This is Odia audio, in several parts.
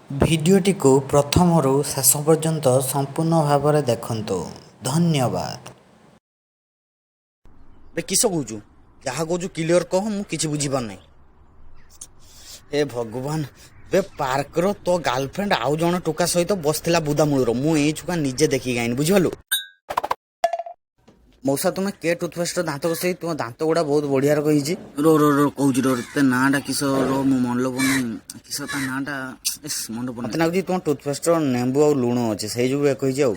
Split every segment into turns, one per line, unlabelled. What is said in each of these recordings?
ଭିଡ଼ିଓଟି କୁ ପ୍ରଥମରୁ ଶେଷ ପର୍ଯ୍ୟନ୍ତ ସମ୍ପୂର୍ଣ୍ଣ ଭାବରେ ଦେଖନ୍ତୁ। ଧନ୍ୟବାଦ।
ବେ କିସ କହୁଛୁ? ଯାହା କହୁଛୁ କ୍ଲିୟର କହ, ମୁଁ କିଛି ବୁଝିପାରୁନାହିଁ। ହେ ଭଗବାନ, ବେ ପାର୍କର ତୋ ଗାର୍ଲଫ୍ରେଣ୍ଡ ଆଉ ଜଣେ ଟୋକା ସହିତ ବସିଥିଲା ବୁଦା ମୂଳର। ମୁଁ ଏଇ ଛୁଆ ନିଜେ ଦେଖିକି ଆଇନି, ବୁଝିପାରିଲୁ? ମଉସା ତୁମେ କେ ଟୁଥପେଷ୍ଟର ଦାନ୍ତ ଘଷେଇ ତୁମ ଦାନ୍ତ ଗୁଡ଼ା ବହୁତ ବଢ଼ିଆରେ କହିଛି। ର କହୁଛି ତେ ନାଁଟା କିସ ମୁଁ ମନେ ପଡ଼ୁନି। କିସ ତା ନାଁଟା ମନେ ପଡ଼ୁନି। ମତେ ଲାଗୁଛି ତୁମ ଟୁଥପେଷ୍ଟର ନେମ୍ବୁ ଆଉ ଲୁଣ ଅଛି, ସେଇ ଯୋଗୁଁ କହିଛି ଆଉ।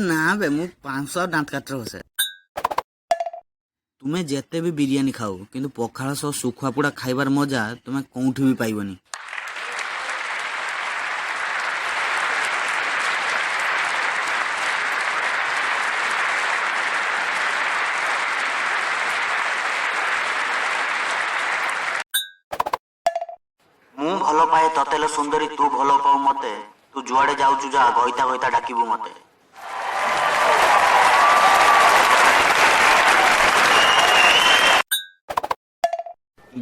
ନା ବେ, ମୁଁ 500 ଦାନ୍ତ କାଟରେ ଘଷେ। ତୁମେ ଯେତେ ବି ବିରିୟାନୀ ଖାଉ, କିନ୍ତୁ ପଖାଳ ସହ ଶୁଖୁଆ ପୋଡ଼ା ଖାଇବାର ମଜା ତୁମେ କୋଉଠି ବି ପାଇବନି। ମୁଁ ଭଲ ପାଏ ତତେ ଲୋ ସୁନ୍ଦରୀ, ତୁ ଭଲ ପାଉ ମତେ। ତୁ ଯୁଆଡେ ଯାଉଛୁ ଯା, ଘଇତା ଘଇତା ଡାକିବୁ ମତେ।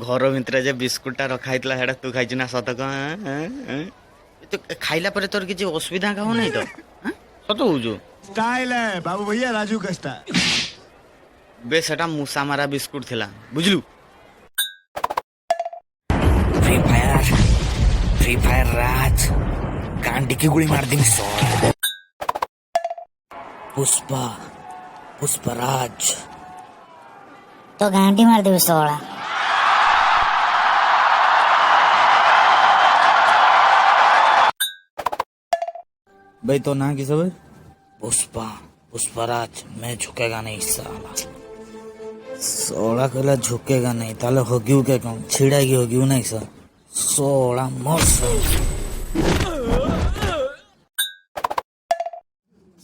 ଘର ଭିତରେ ଯେ ବିସ୍କୁଟଟା ରଖା ହେଇଥିଲା ସେଟା ତୁ ଖାଇଛୁ ନା? ସତ କହ। ତୁ ଖାଇଲା ପରେ ତୋର କିଛି ଅସୁବିଧା ହଉନାହିଁ ତ? ସତ କହୁଛୁ?
स्टाइल है बाबू भैया, राजू का स्टाइल।
ବେ ସେଟା ମୂଷା ମାରା ବିସ୍କୁଟ ଥିଲା, ବୁଝିଲୁ? फ्री फायर राज गांडी की गोली मार देंगे सौ। पुष्पराज
तो गांडी मार देवे 16।
भाई तो ना किस पुष्पराज। मैं झुकेगा नहीं साला। सोला कहला झुकेगा नहीं, ताले होगिउ के कौन छिड़ा की होगिउ नहीं सर। सोला मस्त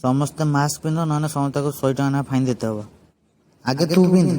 समस्त मास्क पिंध, ना समस्त को 100 टका फाइन देते हो। आगे तू पिंध।